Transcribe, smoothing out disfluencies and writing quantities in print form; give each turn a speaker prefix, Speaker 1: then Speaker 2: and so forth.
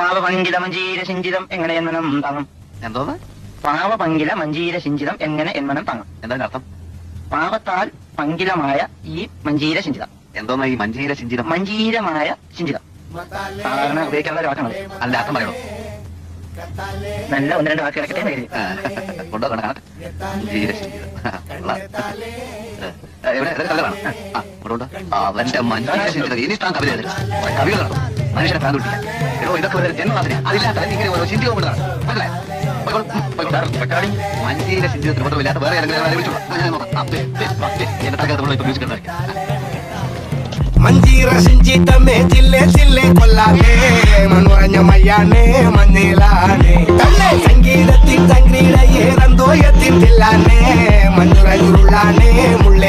Speaker 1: പാവപങ്കില മഞ്ചീര സിഞ്ചിതം എങ്ങനെ എന്മനം താങ്ങും.
Speaker 2: എന്തോന്ന്?
Speaker 1: പാവപങ്കില മഞ്ചീര സിഞ്ചിതം എങ്ങനെ എന്മനം താങ്ങും.
Speaker 2: എന്താണ് അർത്ഥം?
Speaker 1: പാവത്താൽ പങ്കിലമായ ഈ മഞ്ചീര സിഞ്ചിതം.
Speaker 2: എന്തോന്നാ ഈ മഞ്ചീര സിഞ്ചിതം?
Speaker 1: മഞ്ചീരമായ സിഞ്ചിതം സാധാരണ ഉപയോഗിക്കാനുള്ള ഒരു വാക്കാണ്.
Speaker 2: അല്ല, അർത്ഥം പറയണോ?
Speaker 1: നല്ല ഒന്ന് രണ്ട് വാക്കുകളൊക്കെ
Speaker 2: കൊണ്ടുവരണം. മഞ്ചീര സിഞ്ചിതം എവിടെ കവികളാണ്? അവന്റെ മഞ്ചീര സിഞ്ചിതം. ഇനി താൻ കവിത കവികളാണോ? മനുഷ്യനെ താൻ കിട്ടില്ല. എടോ, ഇതൊക്കെ ഒരു ജന്മമാതിരി അതില്ലാത്ത ഇങ്ങനെ ഓരോ ചിന്തി കൊണ്ടുതാണ്. മഞ്ചീര സിഞ്ചിതത്തിന് മാത്രമില്ലാത്ത വേറെ
Speaker 3: മഞ്ചീര സിഞ്ചിതമേ ജില്ലേ ജില്ലേ കൊല്ലാനേ മനുറഞ്ഞ മയ്യാനേ മഞ്ഞിലാനേ സംഗീതത്തിൻ സംഗീതയെ രന്തോയത്തിൻ തില്ലാനേ മഞ്ഞുറഞ്ഞുരുളാനേ മുള്ള